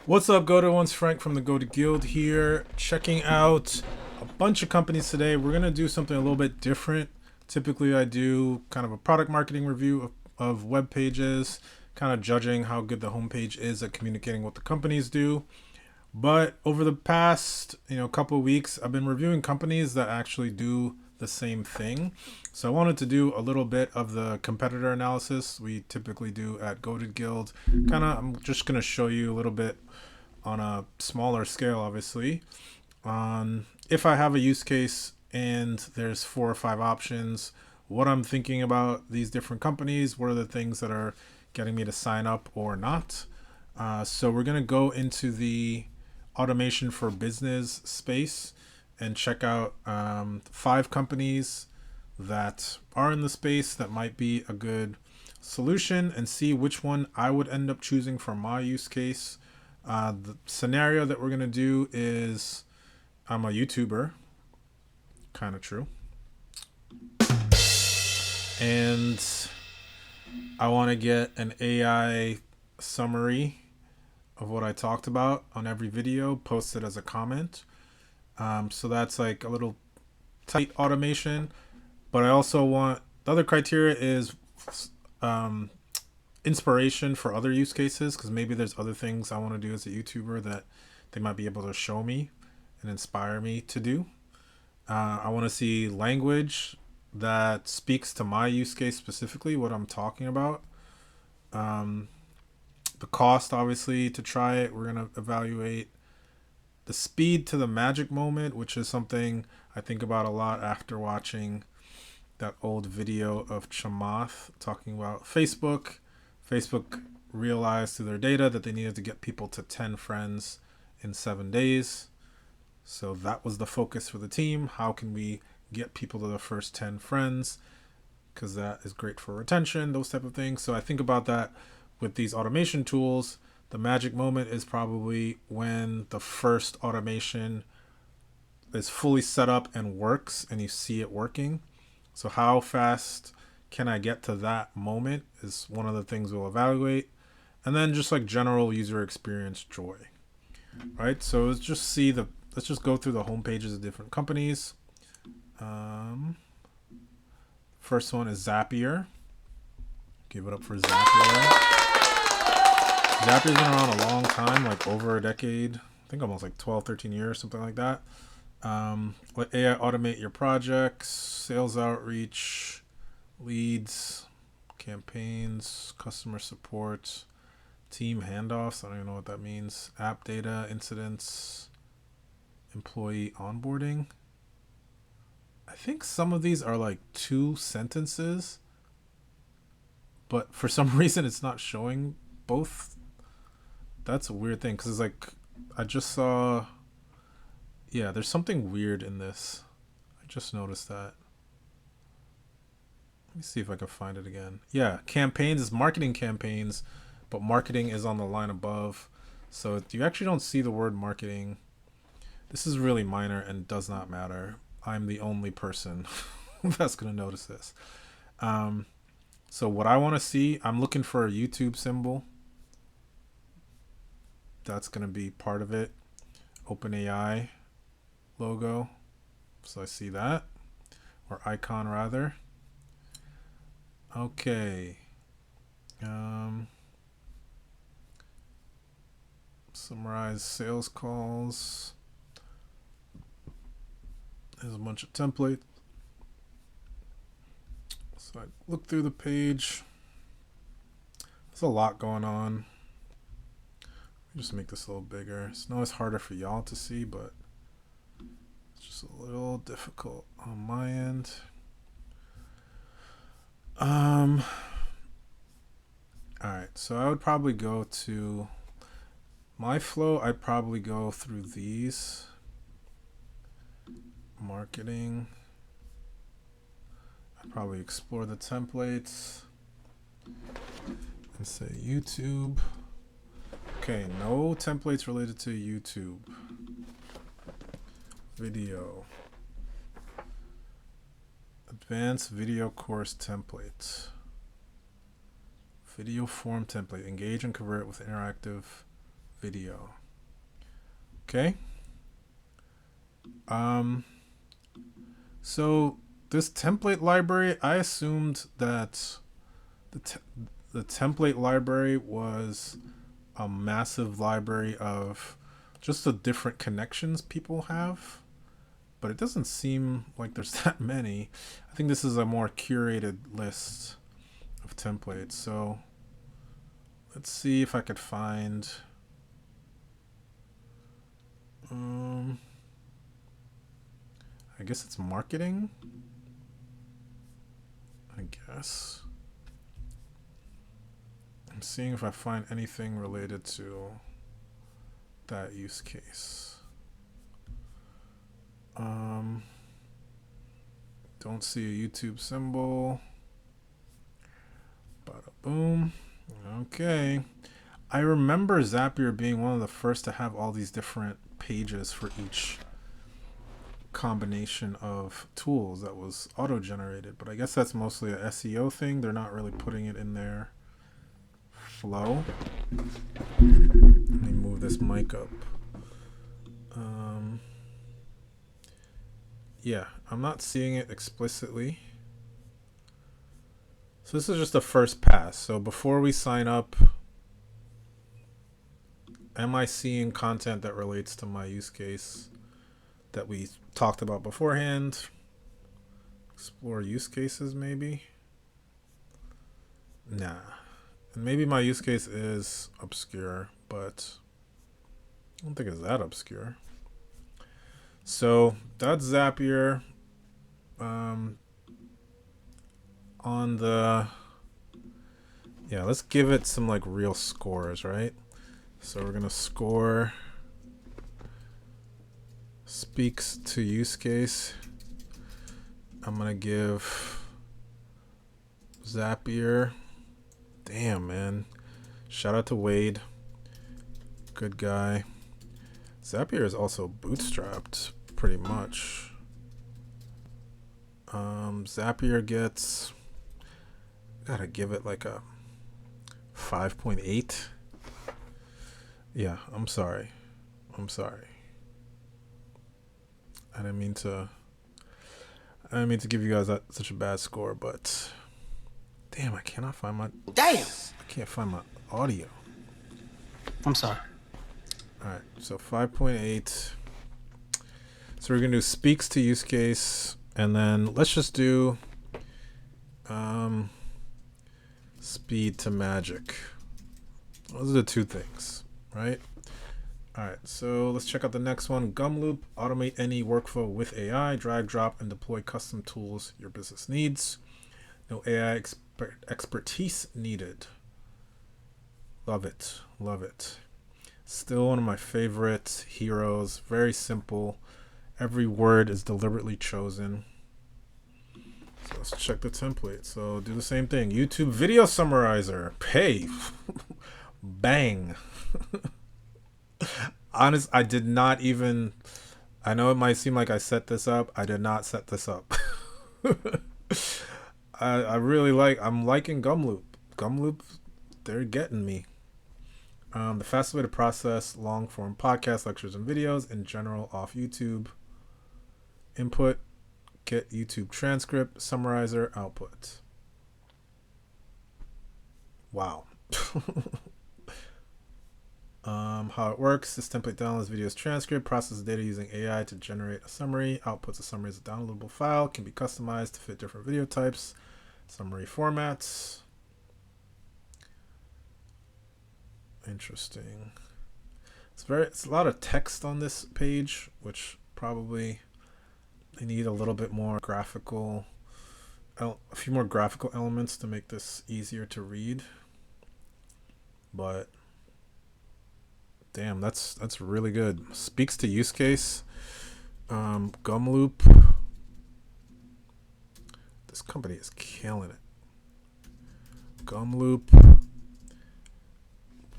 What's up, Go to Ones? Frank from the Go to Guild here, checking out a bunch of companies today. We're gonna do something a little bit different. Typically, I do kind of a product marketing review of web pages, kind of judging how good the homepage is at communicating what the companies do. But over the past, couple of weeks, I've been reviewing companies that actually do the same thing. So I wanted to do a little bit of the competitor analysis we typically do at Goated Guild. I'm just gonna show you a little bit on a smaller scale, obviously, on if I have a use case and there's 4 or 5 options, what I'm thinking about these different companies, what are the things that are getting me to sign up or not. So we're gonna go into the automation for business space and check out 5 companies that are in the space that might be a good solution and see which one I would end up choosing for my use case. The scenario that we're going to do is I'm a YouTuber, kind of true, and I want to get an AI summary of what I talked about on every video posted as a comment. So that's like a little tight automation, but I also want the other criteria is inspiration for other use cases, because maybe there's other things I want to do as a YouTuber that they might be able to show me and inspire me to do. I want to see language that speaks to my use case specifically, what I'm talking about. The cost, obviously, to try it, we're going to evaluate the speed to the magic moment, which is something I think about a lot after watching that old video of Chamath talking about Facebook. Facebook realized through their data that they needed to get people to 10 friends in 7 days. So that was the focus for the team. How can we get people to the first 10 friends? Because that is great for retention, those type of things. So I think about that with these automation tools. The magic moment is probably when the first automation is fully set up and works and you see it working. So how fast can I get to that moment is one of the things we'll evaluate. And then just like general user experience joy, right? So let's just go through the home pages of different companies. First one is Zapier. Give it up for Zapier. Zapier's been around a long time, like over a decade. I think almost like 12, 13 years, something like that. Let AI automate your projects, sales outreach, leads, campaigns, customer support, team handoffs. I don't even know what that means. App data, incidents, employee onboarding. I think some of these are like 2 sentences, but for some reason it's not showing both. That's a weird thing, because it's like I just saw, yeah, there's something weird in this. I just noticed that. Let me see if I can find it again. Yeah, campaigns is marketing campaigns, but marketing is on the line above. So you actually don't see the word marketing. This is really minor and does not matter. I'm the only person that's going to notice this. So what I want to see, I'm looking for a YouTube symbol. That's going to be part of it. OpenAI logo. So I see that. Or icon, rather. Okay. Summarize sales calls. There's a bunch of templates. So I look through the page. There's a lot going on. Just make this a little bigger. I know it's harder for y'all to see, but it's just a little difficult on my end. Alright, so I would probably go to my flow. I'd probably go through these. Marketing. I'd probably explore the templates and say YouTube. Okay, no templates related to YouTube. Video. Advanced video course templates. Video form template. Engage and convert with interactive video. Okay. So this template library, I assumed that the template library was a massive library of just the different connections people have, but it doesn't seem like there's that many. I think this is a more curated list of templates. So let's see if I could find I guess it's marketing. I guess I'm seeing if I find anything related to that use case. Don't see a YouTube symbol. Bada boom. Okay. I remember Zapier being one of the first to have all these different pages for each combination of tools that was auto-generated, but I guess that's mostly a SEO thing. They're not really putting it in their flow. Let me move this mic up. Yeah, I'm not seeing it explicitly. So this is just a first pass. So before we sign up, am I seeing content that relates to my use case that we talked about beforehand? Explore use cases, maybe? Nah. And maybe my use case is obscure, but I don't think it's that obscure. So that's Zapier. On the, yeah, let's give it some like real scores, right? So we're gonna score speaks to use case. I'm gonna give Zapier, damn man, shout out to Wade, good guy. Zapier is also bootstrapped pretty much. Zapier gets, gotta give it like a 5.8. Yeah, I'm sorry. I didn't mean to give you guys such a bad score, but damn, I cannot find my I can't find my audio. I'm sorry. All right, so 5.8. So we're gonna do speaks to use case, and then let's just do speed to magic. Those are the two things, right? All right, so let's check out the next one. Gumloop, automate any workflow with AI, drag, drop, and deploy custom tools your business needs. No AI expertise needed. Love it. Still one of my favorite heroes. Very simple. Every word is deliberately chosen. So let's check the template. So do the same thing. YouTube video summarizer. Hey. Bang. Honest, I did not even, I know it might seem like I set this up. I did not set this up. I'm liking Gumloop. Gumloop, they're getting me. The fastest way to process long form podcasts, lectures, and videos in general off YouTube. Input, get YouTube transcript, summarizer, output. Wow. How it works: this template downloads video's transcript, processes data using AI to generate a summary, outputs a summary as a downloadable file, can be customized to fit different video types, summary formats. Interesting. It's a lot of text on this page, which probably they need a little bit more graphical, a few more graphical elements to make this easier to read. But damn, that's really good. Speaks to use case. Gumloop. This company is killing it. Gumloop.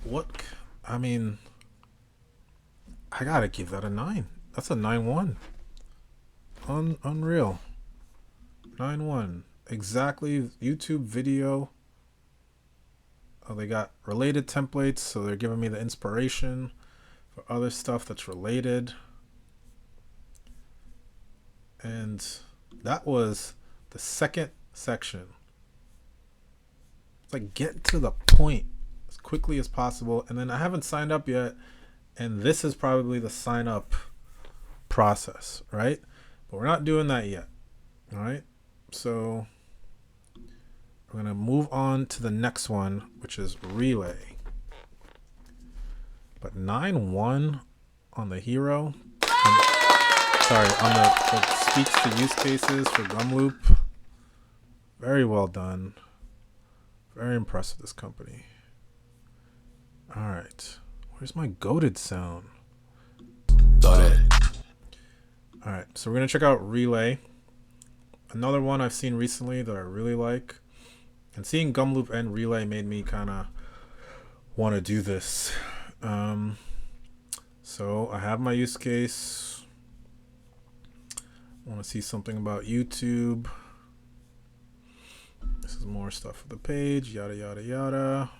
What? I mean, I gotta give that a 9. That's a 9.1. Unreal. 9.1. Exactly. YouTube video Oh, they got related templates, so they're giving me the inspiration for other stuff that's related. And that was the second section. It's like, get to the point as quickly as possible. And then I haven't signed up yet, and this is probably the sign up process, right? But we're not doing that yet. All right. So we're going to move on to the next one, which is Relay. But 9-1 on the hero. Sorry, on the speaks to use cases for Gumloop. Very well done. Very impressed with this company. All right. Where's my goated sound? Got it. All right. So we're going to check out Relay. Another one I've seen recently that I really like. And seeing Gumloop and Relay made me kind of want to do this. So I have my use case. I want to see something about YouTube. This is more stuff for the page. Yada, yada, yada.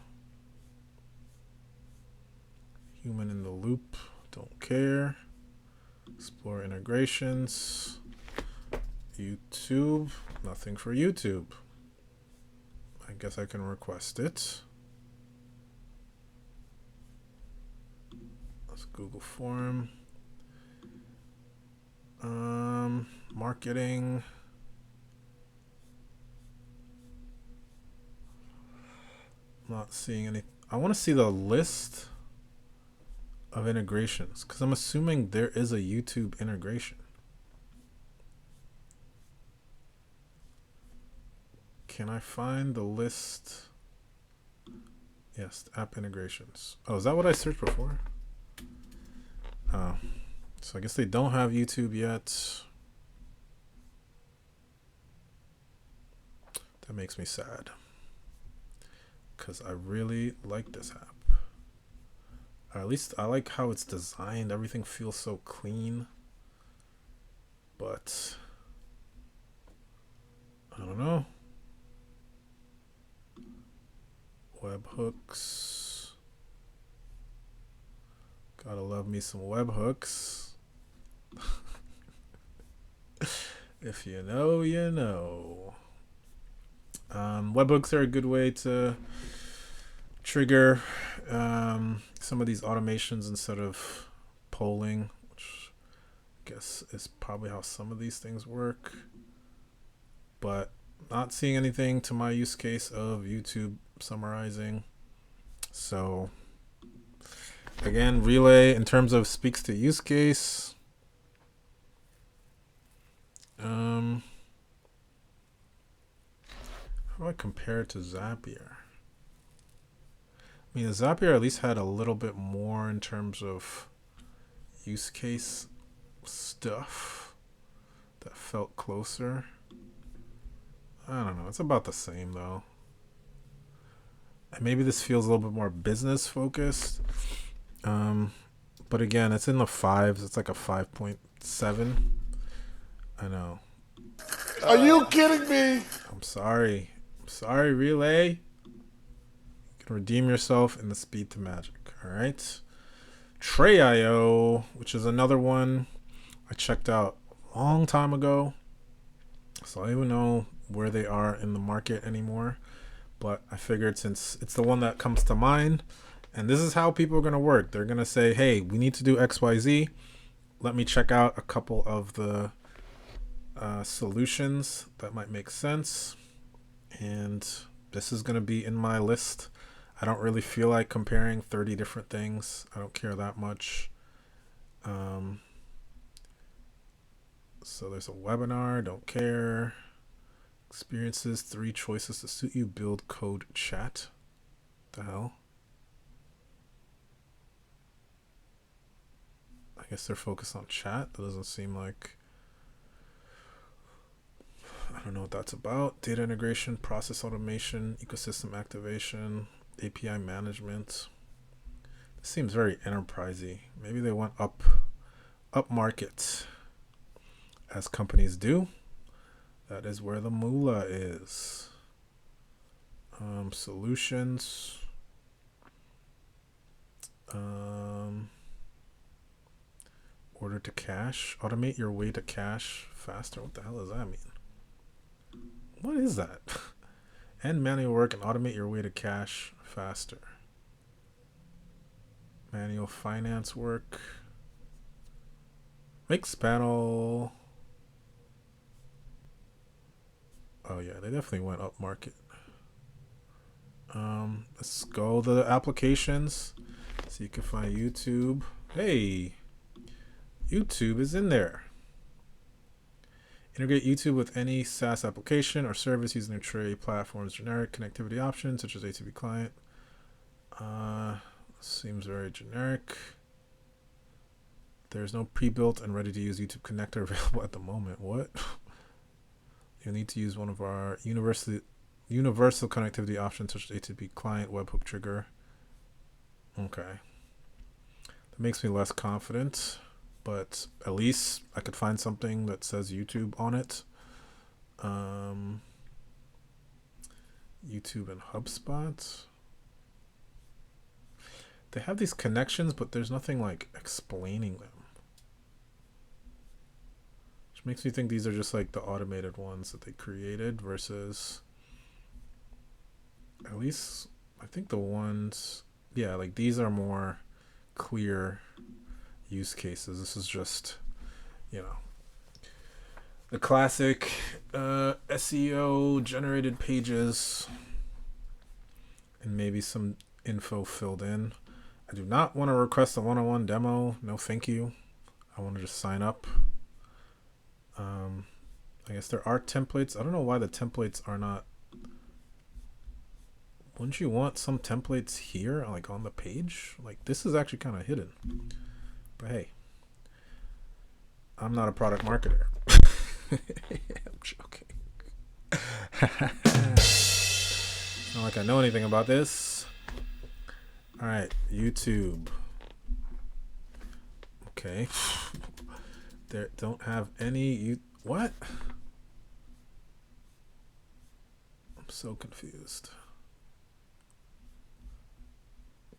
Human in the loop. Don't care. Explore integrations. YouTube. Nothing for YouTube. I guess I can request it. Let's Google form. Marketing. Not seeing any. I want to see the list of integrations because I'm assuming there is a YouTube integration. Can I find the list? Yes, app integrations. Oh, is that what I searched before? Oh, so I guess they don't have YouTube yet. That makes me sad because I really like this app. Or at least I like how it's designed. Everything feels so clean. But I don't know. Webhooks. Gotta love me some webhooks. If you know, you know. Webhooks are a good way to trigger some of these automations instead of polling, which I guess is probably how some of these things work. But not seeing anything to my use case of YouTube summarizing. So again, Relay in terms of speaks to use case. How do I compare it to Zapier? I mean, Zapier at least had a little bit more in terms of use case stuff that felt closer. I don't know. It's about the same though. And maybe this feels a little bit more business focused. But again, it's in the 5s. It's like a 5.7. I know. Are you kidding me? I'm sorry. I'm sorry, Relay. You can redeem yourself in the speed to magic. All right. Tray.io, which is another one I checked out a long time ago. So I don't even know where they are in the market anymore. But I figured since it's the one that comes to mind, and this is how people are going to work. They're going to say, hey, we need to do XYZ. Let me check out a couple of the solutions that might make sense. And this is going to be in my list. I don't really feel like comparing 30 different things. I don't care that much. So there's a webinar. Don't care. Experiences, 3 choices to suit you. Build, code, chat. What the hell? I guess they're focused on chat. That doesn't seem like... I don't know what that's about. Data integration, process automation, ecosystem activation, API management. This seems very enterprisey. Maybe they went up market, as companies do. That is where the moolah is. Solutions. Order to cash. Automate your way to cash faster. What the hell does that mean? What is that? End manual work and automate your way to cash faster. Manual finance work. Mix panel. Oh yeah, they definitely went up market. Let's go to the applications. So you can find YouTube. Hey, YouTube is in there. Integrate YouTube with any SaaS application or service using a tray platform's generic connectivity options, such as ATP client. Seems very generic. There's no pre-built and ready-to-use YouTube connector available at the moment. What? You'll need to use one of our universal connectivity options, such as ATP client, webhook trigger. Okay. That makes me less confident, but at least I could find something that says YouTube on it. YouTube and HubSpot. They have these connections, but there's nothing like explaining them. Which makes me think these are just like the automated ones that they created versus, at least I think the ones, yeah, like these are more clear use cases. This is just, you know, the classic SEO generated pages and maybe some info filled in. I do not want to request a one-on-one demo. No, thank you. I want to just sign up. I guess there are templates. I don't know why the templates are not. Wouldn't you want some templates here, like on the page? Like this is actually kind of hidden. But hey, I'm not a product marketer. I'm joking. It's not like I know anything about this. All right, YouTube. Okay. They don't have any. What? I'm so confused.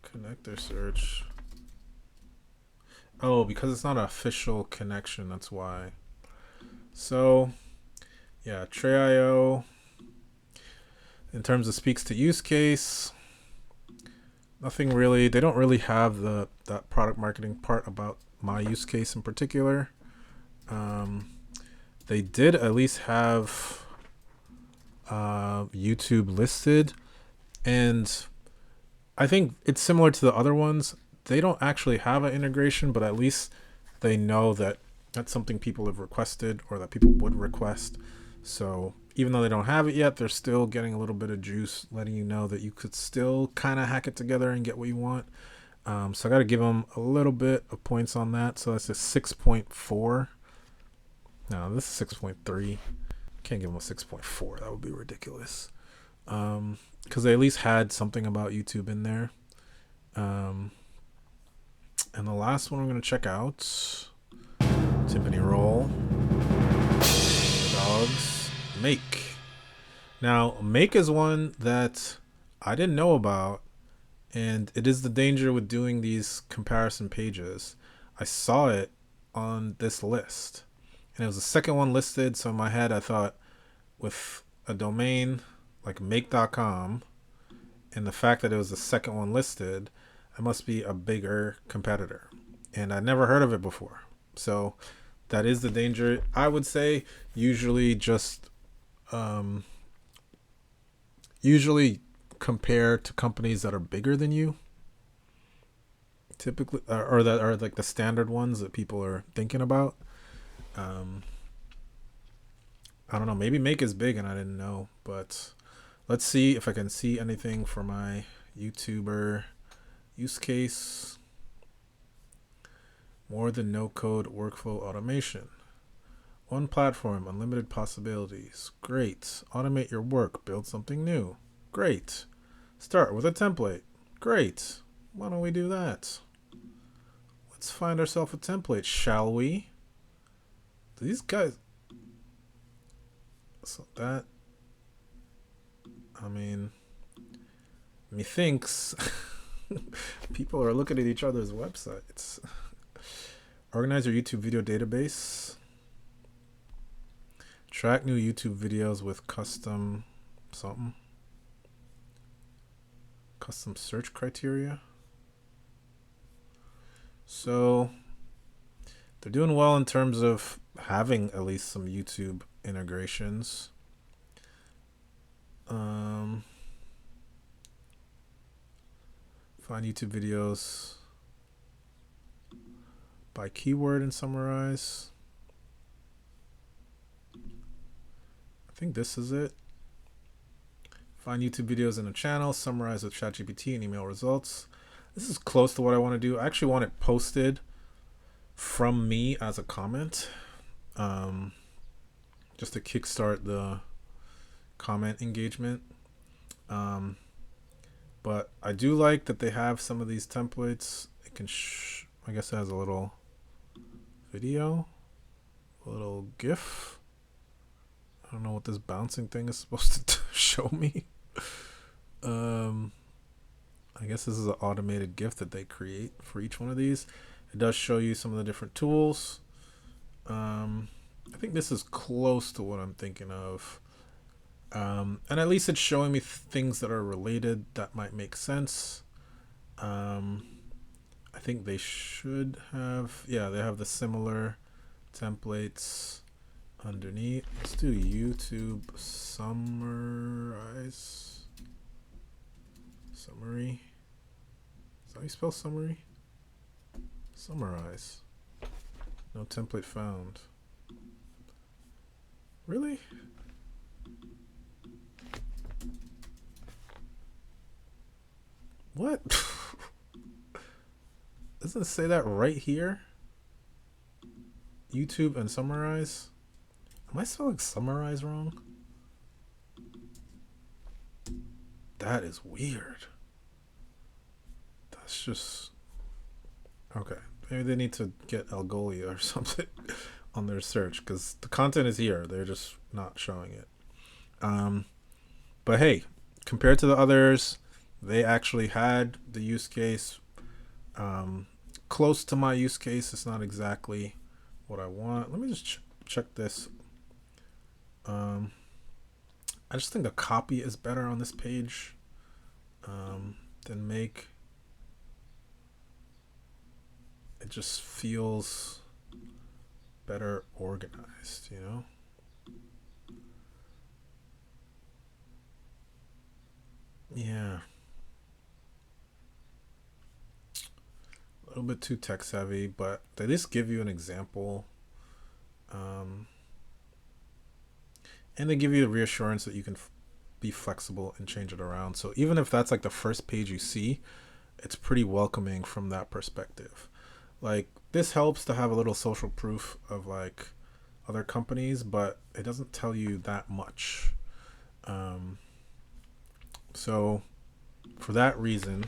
Connector search. Oh, because it's not an official connection, that's why. So, yeah, Tray.io. In terms of speaks to use case, nothing really. They don't really have that product marketing part about my use case in particular. They did at least have YouTube listed, and I think it's similar to the other ones. They don't actually have an integration, but at least they know that that's something people have requested or that people would request. So even though they don't have it yet, they're still getting a little bit of juice, letting you know that you could still kind of hack it together and get what you want. So I got to give them a little bit of points on that. So that's a 6.4. No, this is 6.3. Can't give them a 6.4. That would be ridiculous. Because they at least had something about YouTube in there. And the last one I'm going to check out, Timpani Roll, Dogs, Make. Now, Make is one that I didn't know about, and it is the danger with doing these comparison pages. I saw it on this list, and it was the second one listed, so in my head I thought with a domain like make.com and the fact that it was the second one listed, it must be a bigger competitor, and I never heard of it before. So that is the danger. I would say usually just usually compare to companies that are bigger than you, typically, or that are like the standard ones that people are thinking about. I don't know, maybe Make is big and I didn't know, but let's see if I can see anything for my YouTuber use case. More than no code workflow automation. One platform, unlimited possibilities. Great. Automate your work, build something new. Great. Start with a template. Great. Why don't we do that? Let's find ourselves a template, shall we? These guys. So that. I mean, methinks People are looking at each other's websites. Organize your YouTube video database. Track new YouTube videos with custom something. Custom search criteria. So they're doing well in terms of having at least some YouTube integrations. Find YouTube videos by keyword and summarize. I think this is it. Find YouTube videos in a channel, summarize with ChatGPT and email results. This is close to what I want to do. I actually want it posted from me as a comment, just to kickstart the comment engagement. But I do like that they have some of these templates. It can, I guess it has a little video, a little GIF. I don't know what this bouncing thing is supposed to show me. I guess this is an automated GIF that they create for each one of these. It does show you some of the different tools. I think this is close to what I'm thinking of. And at least it's showing me things that are related that might make sense. I think they should have, yeah, they have the similar templates underneath. Let's do YouTube summary. Is that how you spell summary? Summarize. No template found. Really? What? Doesn't it say that right here? YouTube and summarize? Am I spelling summarize wrong? That is weird. That's just... Okay. Maybe they need to get Algolia or something on their search, because the content is here. They're just not showing it. But hey, compared to the others, they actually had the use case close to my use case. It's not exactly what I want. Let me just check this. I just think the copy is better on this page than make. It just feels better organized, you know? Yeah. A little bit too tech savvy, but they at least give you an example. And they give you the reassurance that you can be flexible and change it around. So even if that's like the first page you see, it's pretty welcoming from that perspective. Like, this helps to have a little social proof of like other companies, but it doesn't tell you that much. So for that reason,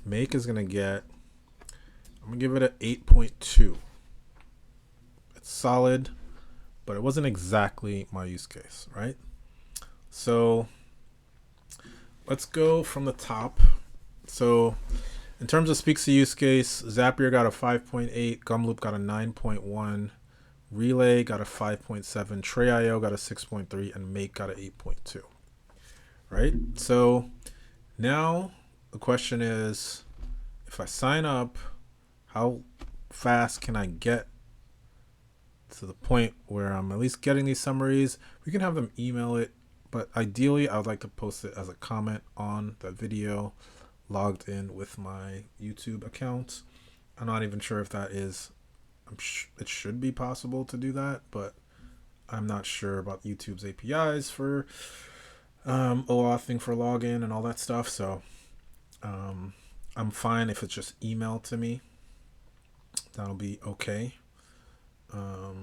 Make is gonna get, I'm gonna give it an 8.2. It's solid, but it wasn't exactly my use case, right? So let's go from the top. So in terms of speaks to use case, Zapier got a 5.8, Gumloop got a 9.1, Relay got a 5.7, Tray.io got a 6.3, and Make got an 8.2. Right? So now the question is, if I sign up, how fast can I get to the point where I'm at least getting these summaries? We can have them email it, but ideally I would like to post it as a comment on the video logged in with my YouTube account. I'm not even sure if that is, it should be possible to do that, but I'm not sure about YouTube's APIs for OAuthing for login and all that stuff. So I'm fine if it's just emailed to me. That'll be okay. So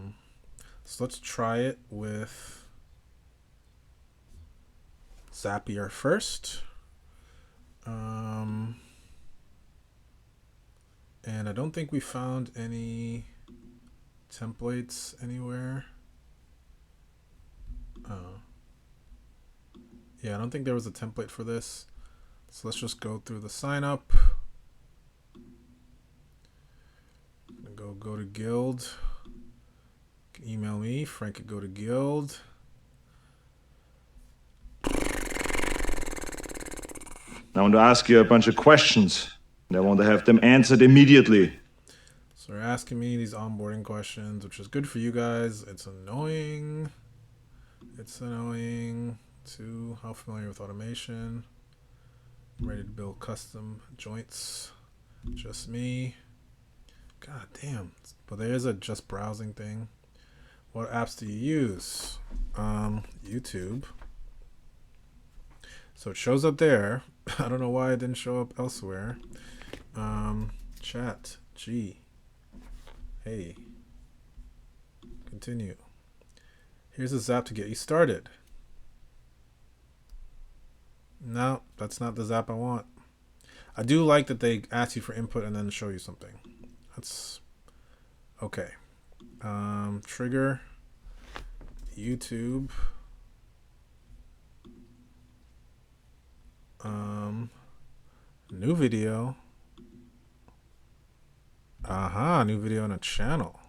let's try it with Zapier first. And I don't think we found any templates anywhere. Yeah, I don't think there was a template for this. So let's just go through the sign up. Go to Guild. You can email me, Frank at Go to Guild. I want to ask you a bunch of questions, and I want to have them answered immediately. So they're asking me these onboarding questions, which is good for you guys. It's annoying. It's annoying. Two, how familiar with automation? Ready to build custom joints. Just me. God damn. But there is a just browsing thing. What apps do you use? YouTube. So it shows up there. I don't know why it didn't show up elsewhere. Chat. G. Hey. Continue. Here's a Zap to get you started. No, that's not the Zap I want. I do like that they ask you for input and then show you something. That's okay. Trigger. YouTube. New video. Aha, new video on a channel.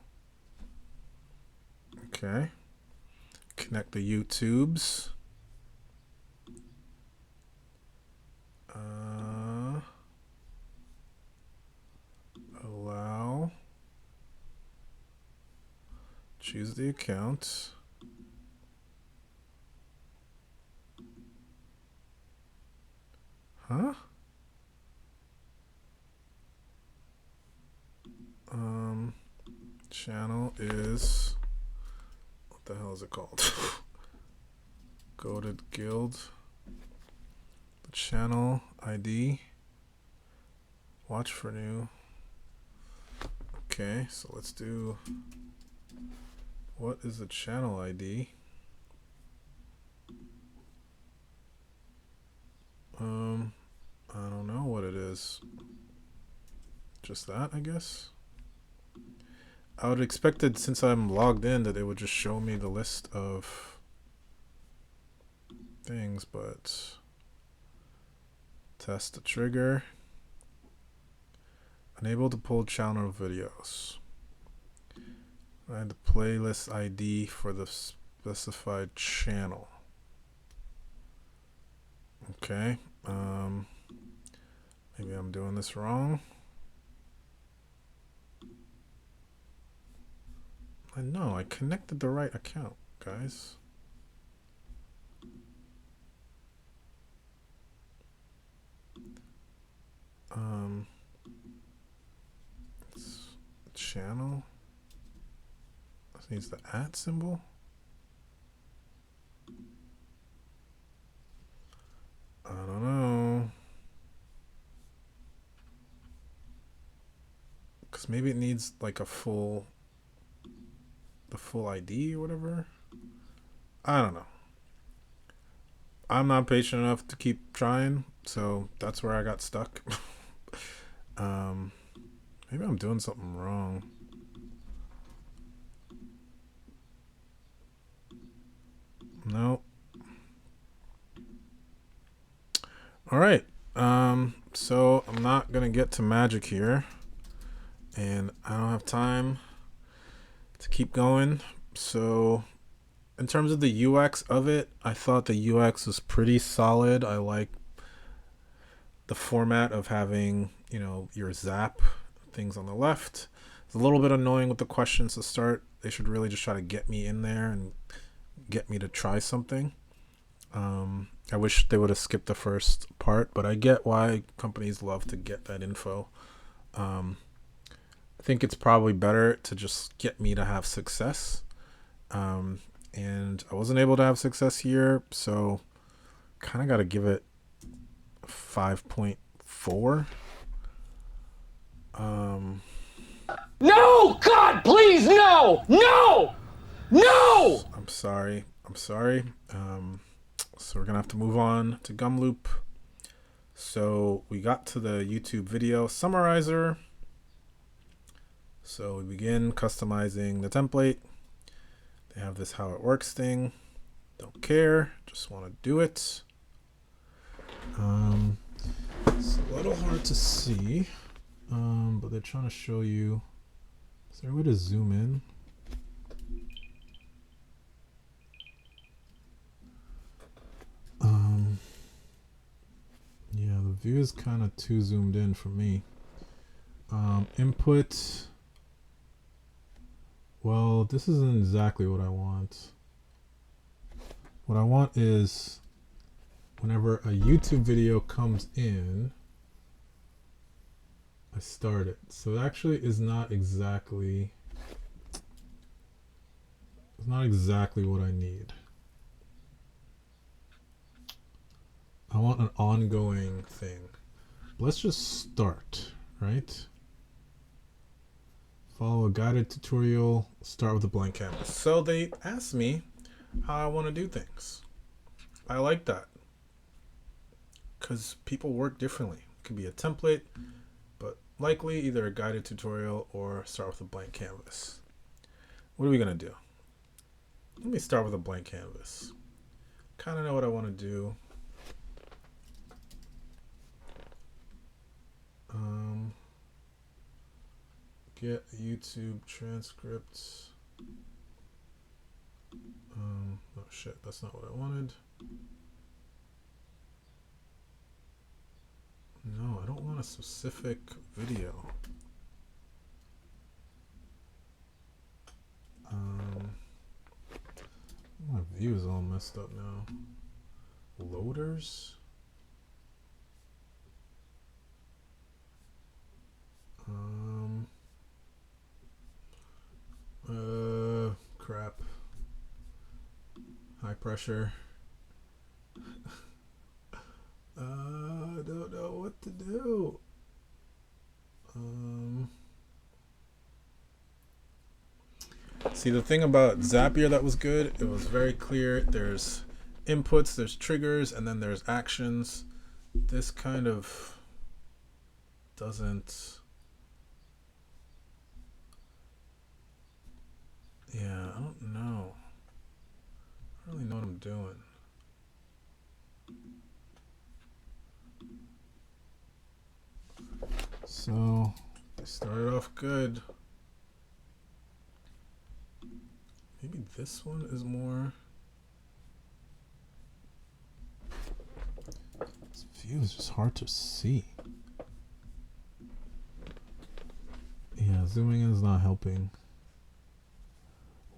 Okay. Connect the YouTubes. Allow. Choose the account. Huh? Channel is, what the hell is it called? Go to Guild. The channel ID. Watch for new. Okay, so let's do, what is the channel ID? I don't know what it is. Just that, I guess. I would expect it, since I'm logged in, that it would just show me the list of things, but test the trigger. Unable to pull channel videos. Add the playlist ID for the specified channel. Okay. Maybe I'm doing this wrong. I know, I connected the right account, guys. Channel. This needs the @ symbol. I don't know. Because maybe it needs like the full ID or whatever. I don't know. I'm not patient enough to keep trying, so that's where I got stuck. Maybe I'm doing something wrong. No. All right. So I'm not gonna get to magic here, and I don't have time to keep going. So in terms of the UX of it, I thought the UX was pretty solid. I like the format of having, you know, your Zap things on the left. It's a little bit annoying with the questions to start. They should really just try to get me in there and get me to try something. I wish they would have skipped the first part, but I get why companies love to get that info. I think it's probably better to just get me to have success. And I wasn't able to have success here, so kind of got to give it 5.4. No! God, please, no! No! No! I'm sorry. So we're gonna have to move on to Gumloop. So we got to the YouTube video summarizer. So we begin customizing the template. They have this how it works thing. Don't care, just want to do it. It's a little hard to see, but they're trying to show you. Is there a way to zoom in? Yeah, the view is kind of too zoomed in for me. Input. Well, this isn't exactly what I want. What I want is whenever a YouTube video comes in, I start it. So it actually is not exactly what I need. I want an ongoing thing. Let's just start, right? Follow a guided tutorial, start with a blank canvas. So they asked me how I want to do things. I like that because people work differently. It could be a template, but likely either a guided tutorial or start with a blank canvas. What are we going to do? Let me start with a blank canvas. Kind of know what I want to do. Get YouTube transcripts. Oh shit, that's not what I wanted. No, I don't want a specific video. My view is all messed up now. Loaders? Crap. High pressure. I don't know what to do. See, the thing about Zapier that was good, it was very clear. There's inputs, there's triggers, and then there's actions. This kind of doesn't. Yeah, I don't know. I don't really know what I'm doing. So, they started off good. Maybe this one is more. This view is just hard to see. Yeah, zooming in is not helping.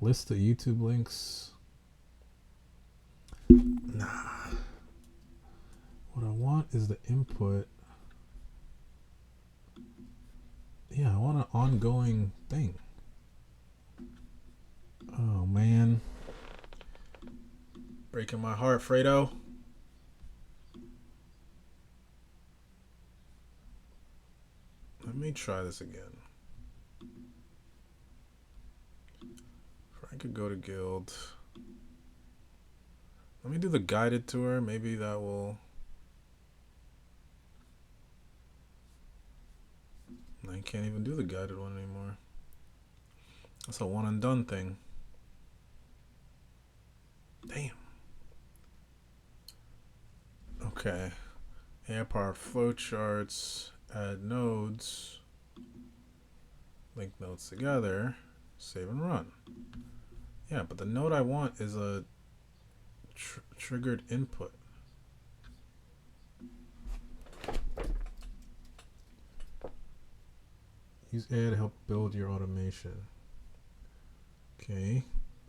List the YouTube links. Nah. What I want is the input. Yeah, I want an ongoing thing. Oh man. Breaking my heart, Fredo. Let me try this again. I could go to Guild. Let me do the guided tour. Maybe that will. I can't even do the guided one anymore. That's a one and done thing. Damn. Okay. AirPower flowcharts. Add nodes. Link nodes together. Save and run. Yeah, but the node I want is a triggered input. Use AI to help build your automation. Okay,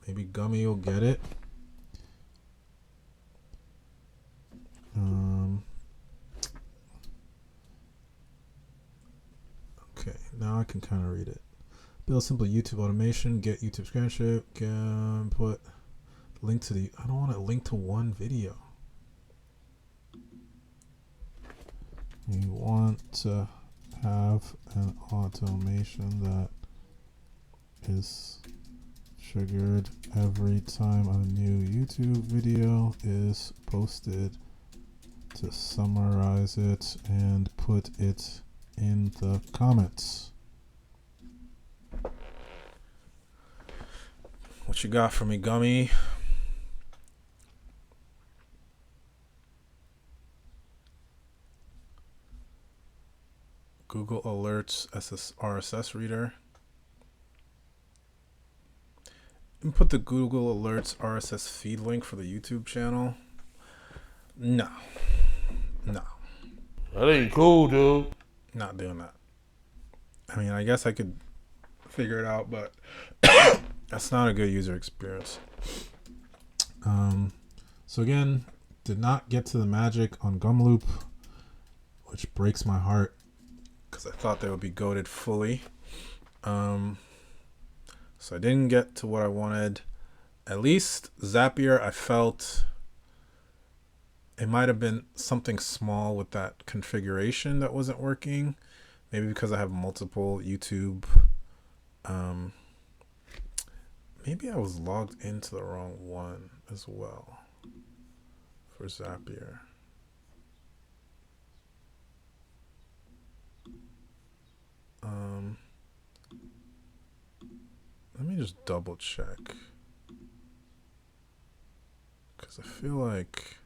maybe Gummy will get it. Okay, now I can kind of read it. Build simple YouTube automation, get YouTube transcript, put link to the, I don't want to link to one video. You want to have an automation that is triggered every time a new YouTube video is posted to summarize it and put it in the comments. What you got for me, Gummy? Google Alerts RSS reader. And put the Google Alerts RSS feed link for the YouTube channel. No. That ain't cool, dude. Not doing that. I mean, I guess I could figure it out, but that's not a good user experience. So again, did not get to the magic on Gumloop, which breaks my heart because I thought they would be goated fully. So I didn't get to what I wanted. At least Zapier, I felt it might have been something small with that configuration that wasn't working. Maybe because I have multiple YouTube. Maybe I was logged into the wrong one as well for Zapier. Let me just double check. Because I feel like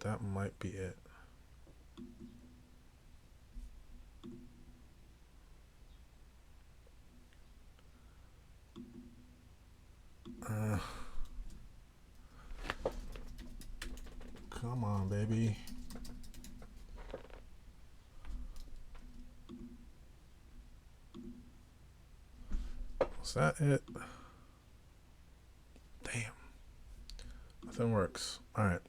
that might be it. Come on, baby. Was that it? Damn. Nothing works. All right.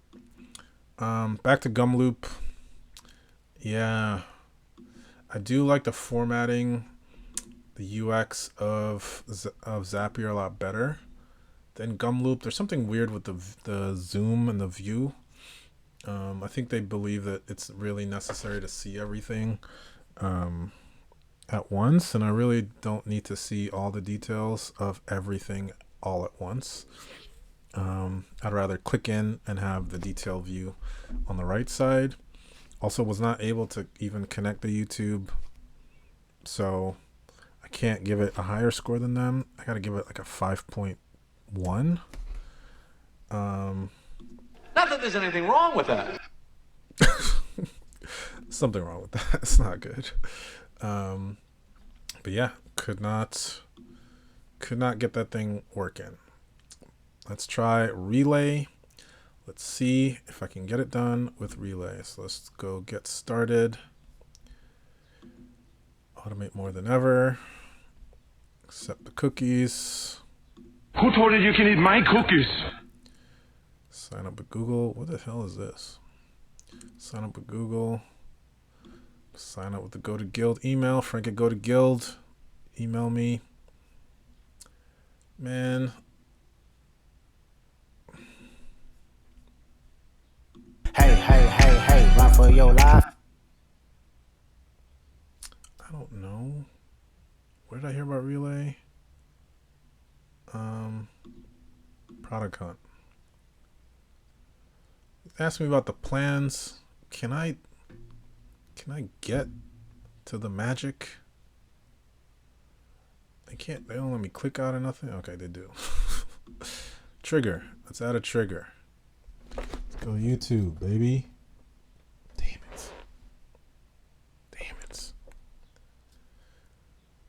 Back to Gumloop. Yeah. I do like the formatting, the UX of Zapier a lot better than Gumloop. There's something weird with the zoom and the view. I think they believe that it's really necessary to see everything at once, and I really don't need to see all the details of everything all at once. I'd rather click in and have the detail view on the right side. Also was not able to even connect the YouTube, so I can't give it a higher score than them. I gotta give it like a 5.1. Not that there's anything wrong with that. Something wrong with that. It's not good. But yeah, could not get that thing working. Let's try Relay. Let's see if I can get it done with Relay. So let's go get started. Automate more than ever. Accept the cookies. Who told you you can eat my cookies? Sign up with Google. What the hell is this? Sign up with Google. Sign up with the Go to Guild email. Frank at Go to Guild. Email me. Man. Hey, run for your life. I don't know. Where did I hear about Relay? Product Hunt. Ask me about the plans. Can I get to the magic? They can't. They don't let me click out or nothing. Okay, they do. Trigger. Let's add a trigger. Let's go YouTube, baby. Damn it.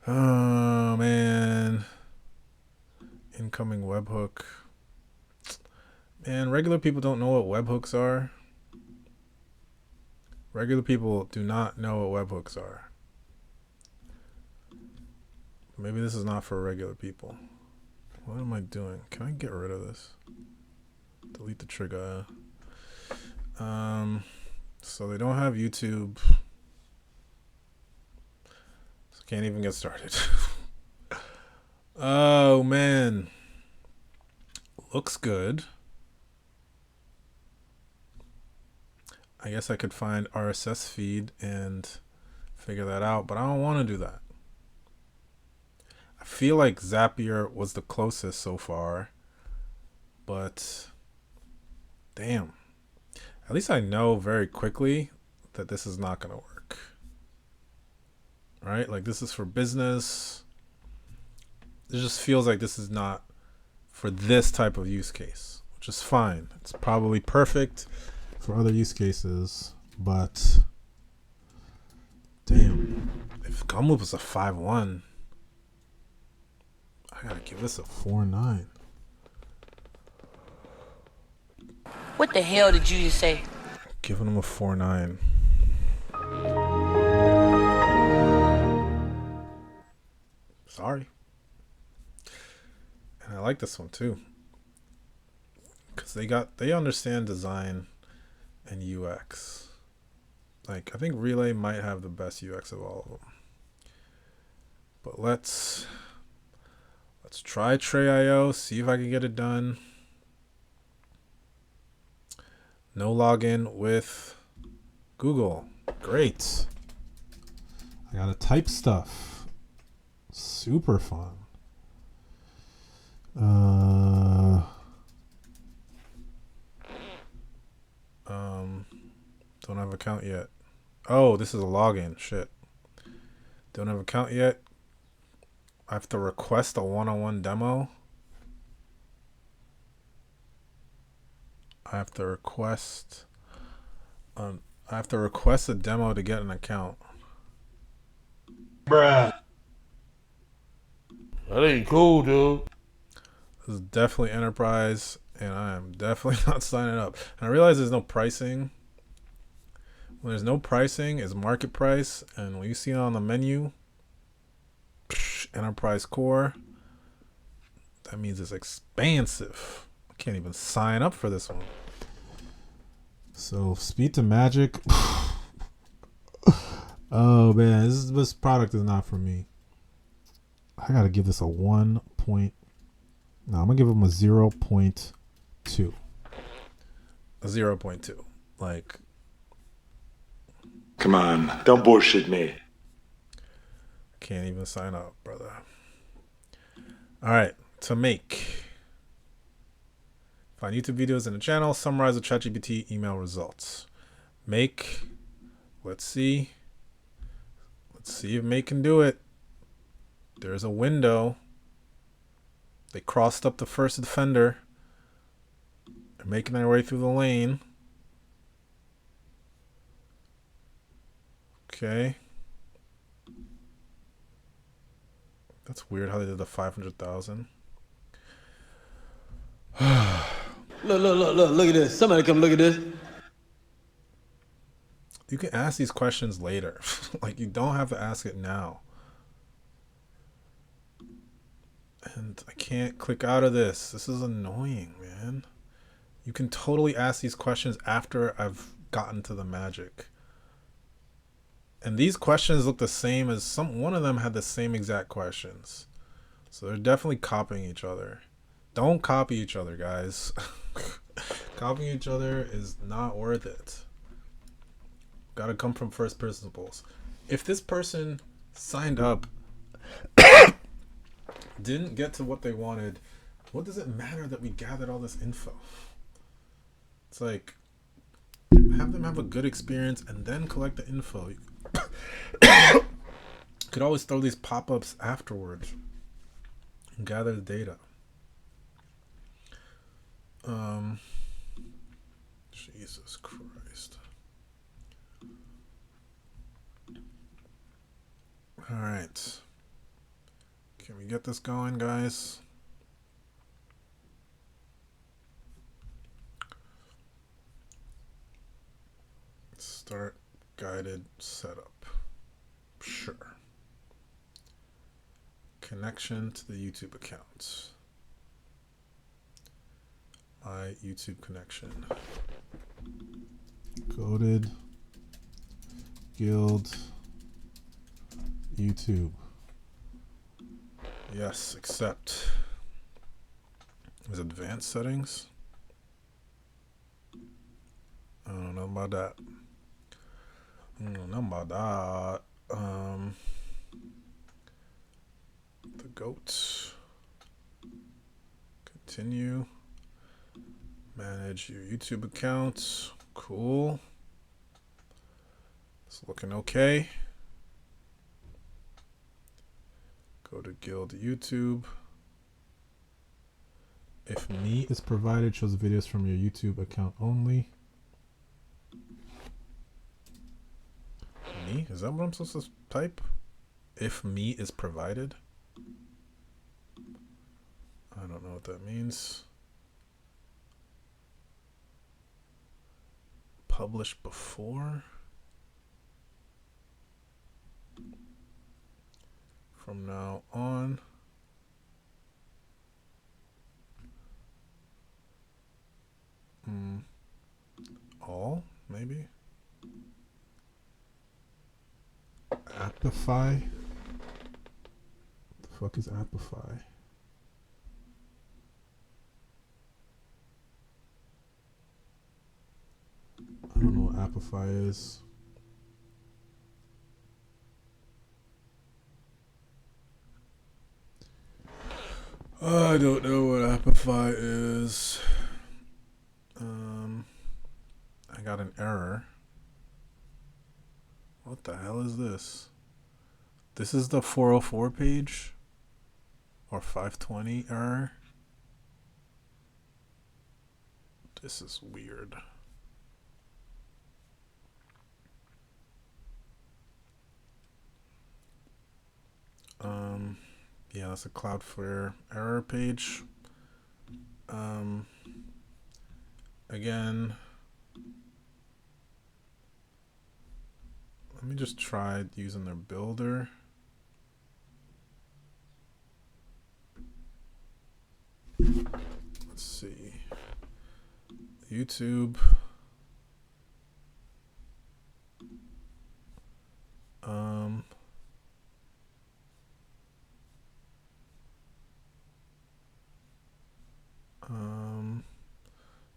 Oh man. Incoming webhook. Man, regular people don't know what webhooks are. Regular people do not know what webhooks are. Maybe this is not for regular people. What am I doing? Can I get rid of this? Delete the trigger. So they don't have YouTube. So can't even get started. Oh man. Looks good. I guess I could find RSS feed and figure that out, but I don't want to do that. I feel like Zapier was the closest so far, but damn. At least I know very quickly that this is not going to work. Right? Like this is for business. It just feels like this is not for this type of use case, which is fine. It's probably perfect. for other use cases, but damn, if Gumloop is a 5.1, I gotta give this a 4.9. What the hell did you just say? Giving them a 4.9. Sorry. And I like this one too, because they understand design and UX. Like, I think Relay might have the best UX of all of them. But let's try Tray.io, see if I can get it done. No login with Google. Great. I gotta type stuff. Super fun. Don't have account yet. Oh, this is a login. Shit. Don't have account yet. I have to request a one-on-one demo. I have to request a demo to get an account. Bruh. That ain't cool, dude. This is definitely enterprise, and I am definitely not signing up. And I realize there's no pricing. When there's no pricing, it's market price, and when you see it on the menu, enterprise core, that means it's expansive. I can't even sign up for this one. So speed to magic. Oh man, this product is not for me. I gotta give this a 1 point. No, I'm gonna give them a 0.2. A 0.2. Like, Come on, don't bullshit me. can't even sign up, brother. All right, to make. Find YouTube videos in the channel. Summarize the ChatGPT email results. Make. Let's see. Let's see if Make can do it. There's a window. They crossed up the first defender. They're making their way through the lane. Okay. That's weird how they did the 500,000. Look at this. Somebody come look at this. You can ask these questions later. Like, you don't have to ask it now. And I can't click out of this. This is annoying, man. You can totally ask these questions after I've gotten to the magic. And these questions look the same as one of them had the same exact questions. So they're definitely copying each other. Don't copy each other, guys. Copying each other is not worth it. Gotta come from first principles. If this person signed up, didn't get to what they wanted, what does it matter that we gathered all this info? It's like, have them have a good experience and then collect the info. You could always throw these pop-ups afterwards and gather the data. Jesus Christ. All right. Can we get this going, guys? Start guided setup. Sure. Connection to the YouTube account. My YouTube connection. Coded Guild YouTube. Yes, accept. Is advanced settings? I don't know about that. I don't know about that. The goats. Continue. Manage your YouTube accounts. Cool. It's looking okay. Go to Guild YouTube. If me is provided, shows videos from your YouTube account only. Is that what I'm supposed to type? If me is provided? I don't know what that means. Publish before? From now on. All, maybe? Appify? What the fuck is Appify? I don't know what Appify is. I don't know what Appify is. I got an error. What the hell is this? This is the 404 page? Or 520 error? This is weird. Yeah, that's a Cloudflare error page. Again, let me just try using their builder. Let's see. YouTube.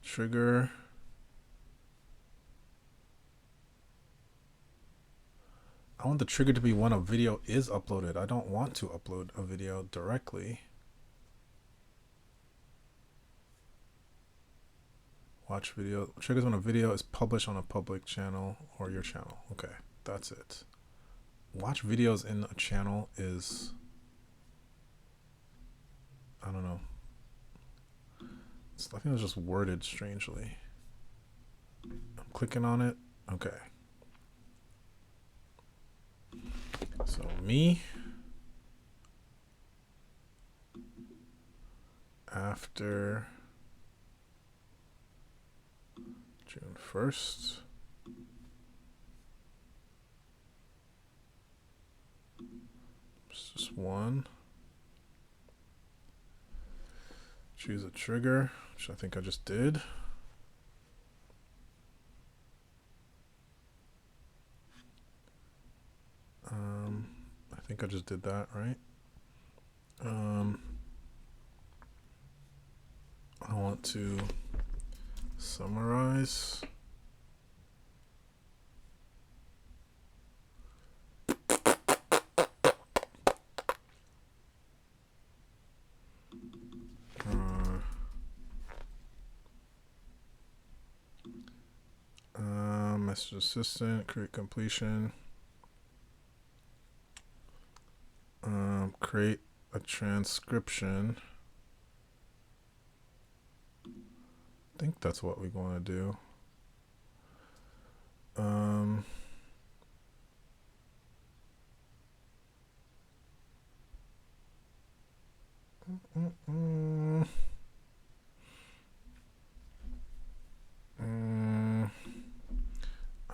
Trigger. I want the trigger to be when a video is uploaded. I don't want to upload a video directly. Watch video. Triggers when a video is published on a public channel or your channel. Okay, that's it. Watch videos in a channel is, I don't know. I think it was just worded strangely. I'm clicking on it. Okay. So me after June 1st. It's just one. Choose a trigger, which I think I just did. I think I just did that, right? I want to summarize. Message assistant, create completion. Create a transcription. I think that's what we want to do. I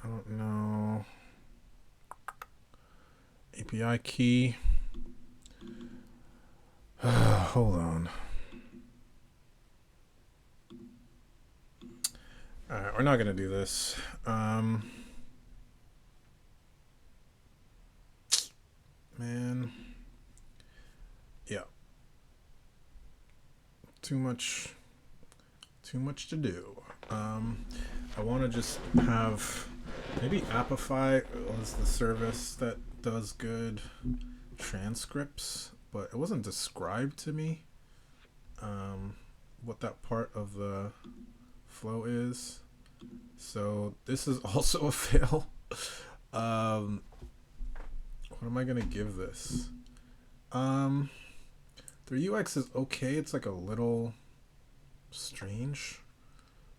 don't know. API key. Hold on. All right, we're not gonna do this. Man. Yeah. Too much to do. I want to just have maybe Appify was the service that does good transcripts, but it wasn't described to me what that part of the flow is. So this is also a fail. What am I gonna give this? The UX is okay. It's like a little strange.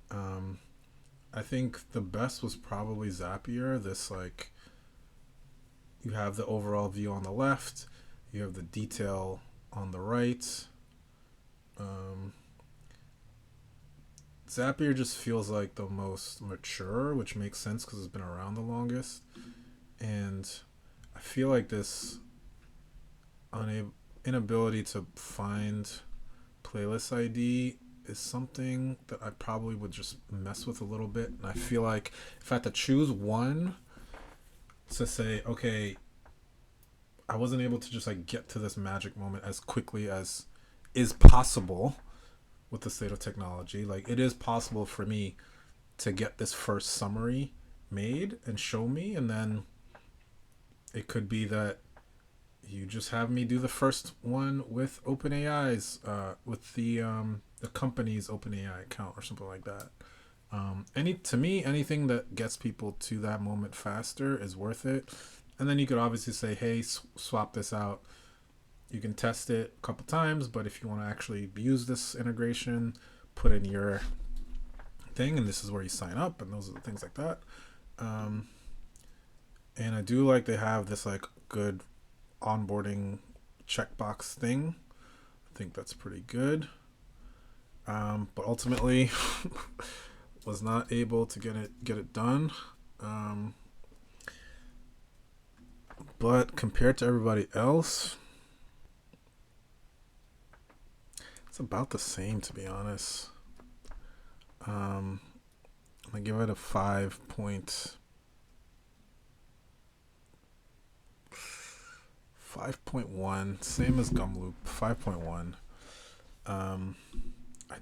I think the best was probably Zapier. This like you have the overall view on the left, you have the detail on the right. Zapier just feels like the most mature, which makes sense because it's been around the longest. And I feel like this inability to find playlist ID is something that I probably would just mess with a little bit. And I feel like if I had to choose one to say, okay, I wasn't able to just like get to this magic moment as quickly as is possible with the state of technology. Like, it is possible for me to get this first summary made and show me, and then it could be that you just have me do the first one with OpenAI's with the company's OpenAI account or something like that. Anything that gets people to that moment faster is worth it. And then you could obviously say, hey, swap this out. You can test it a couple times, but if you want to actually use this integration, put in your thing, and this is where you sign up, and those are the things like that. And I do like they have this like good onboarding checkbox thing. I think that's pretty good. But ultimately was not able to get it done. But compared to everybody else, it's about the same, to be honest. I'm gonna give it a 5.1, same as Gumloop, 5.1. I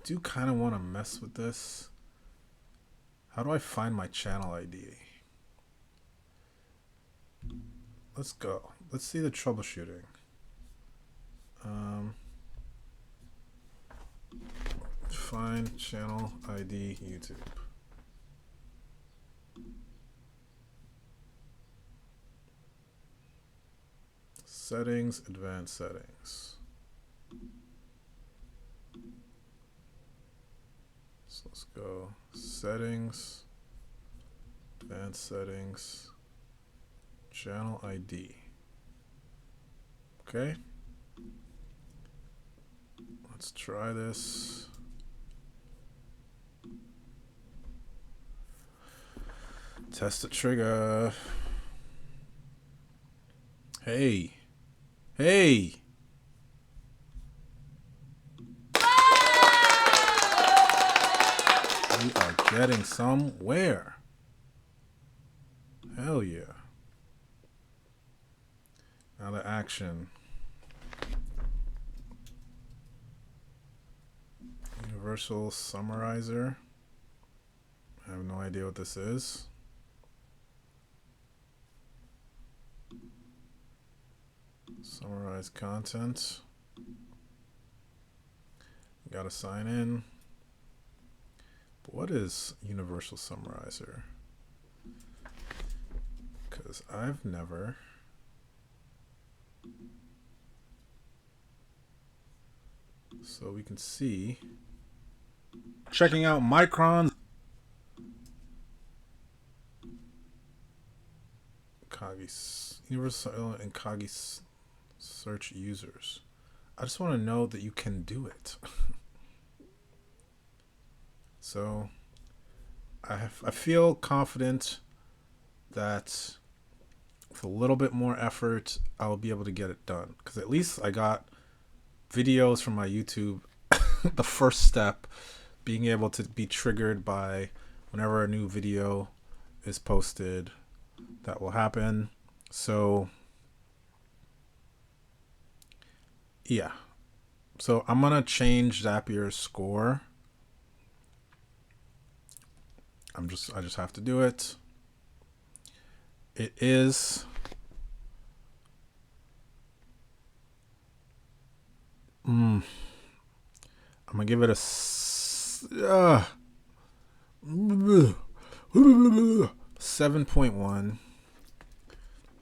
do kind of want to mess with this. How do I find my channel ID? Let's go. Let's see the troubleshooting. Find channel ID YouTube. Settings, advanced settings. So let's go settings, advanced settings, channel ID. Okay. Let's try this. Test the trigger. Hey. Hey. We are getting somewhere. Hell yeah. Now the action. Universal summarizer. I have no idea what this is. Summarize content. Gotta sign in. But what is Universal Summarizer? Because I've never. So we can see. Checking out Micron. Kagi Universal and Kagi search users. I just want to know that you can do it. So I feel confident that with a little bit more effort, I'll be able to get it done. Because at least I got videos from my YouTube. The first step being able to be triggered by whenever a new video is posted, that will happen. So yeah, so I'm gonna change Zapier's score. I just have to do it. It is I'm gonna give it a 7.1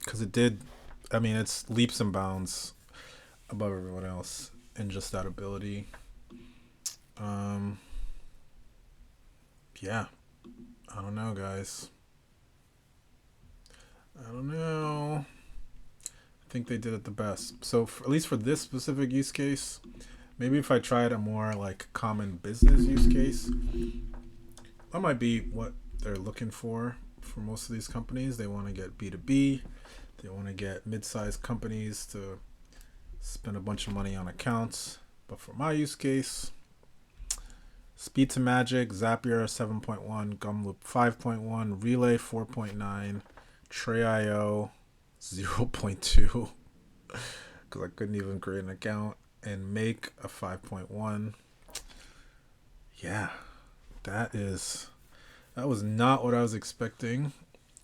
because it did. I mean, it's leaps and bounds above everyone else in just that ability. Yeah, I don't know, guys. I don't know. think they did it the best. So at least for this specific use case, maybe if I tried a more like common business use case, that might be what they're looking for most of these companies. They want to get B2B. They want to get mid-sized companies to spend a bunch of money on accounts. But for my use case, Speed to Magic, Zapier 7.1, Gumloop 5.1, Relay 4.9, Tray.io 0.2, because I couldn't even create an account, and Make a 5.1. Yeah, that was not what I was expecting.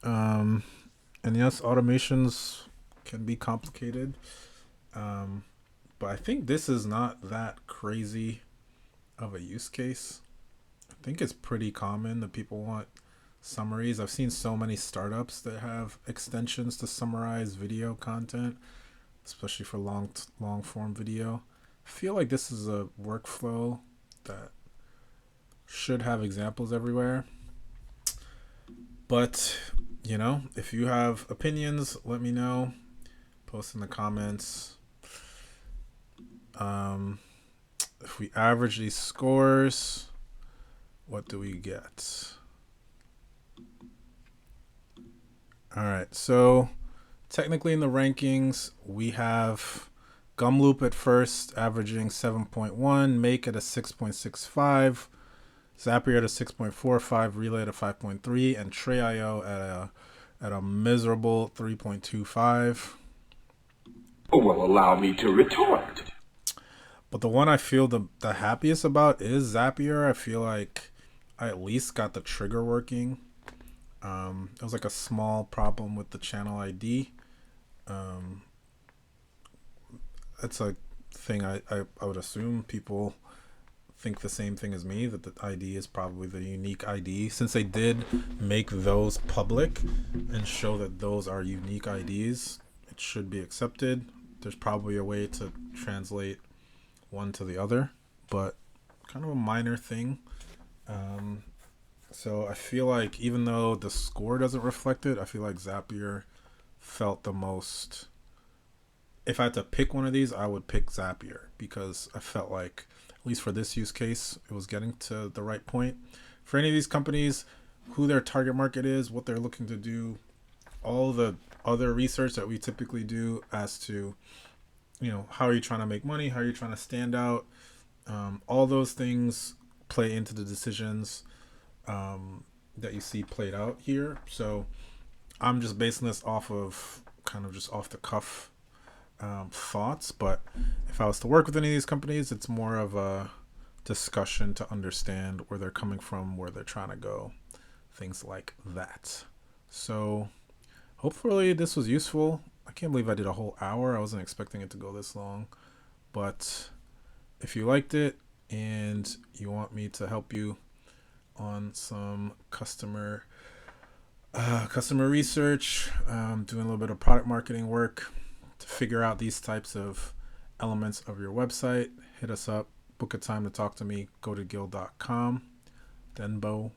And yes, automations can be complicated. But I think this is not that crazy of a use case. I think it's pretty common that people want summaries. I've seen so many startups that have extensions to summarize video content, especially for long form video. I feel like this is a workflow that should have examples everywhere. But, you know, if you have opinions, let me know. Post in the comments. If we average these scores, what do we get? All right, so technically in the rankings, we have Gumloop at first, averaging 7.1, Make at a 6.65, Zapier at a 6.45, Relay at a 5.3, and Tray.io at a miserable 3.25. Well, allow me to retort. But the one I feel the happiest about is Zapier. I feel like I at least got the trigger working. It was like a small problem with the channel ID. It's a thing I would assume people think the same thing as me, that the ID is probably the unique ID. Since they did make those public and show that those are unique IDs, it should be accepted. There's probably a way to translate one to the other, but kind of a minor thing. So I feel like even though the score doesn't reflect it, I feel like Zapier felt the most. If I had to pick one of these, I would pick Zapier, because I felt like, at least for this use case, it was getting to the right point. For any of these companies, who their target market is, what they're looking to do, all the other research that we typically do as to, you know, how are you trying to make money, how are you trying to stand out, all those things play into the decisions that you see played out here. So I'm just basing this off of kind of just off the cuff thoughts. But if I was to work with any of these companies, it's more of a discussion to understand where they're coming from, where they're trying to go, things like that. So hopefully this was useful. I can't believe I did a whole hour. I wasn't expecting it to go this long. But if you liked it and you want me to help you on some customer research, doing a little bit of product marketing work to figure out these types of elements of your website, hit us up, book a time to talk to me, go to guild.com. Denbo.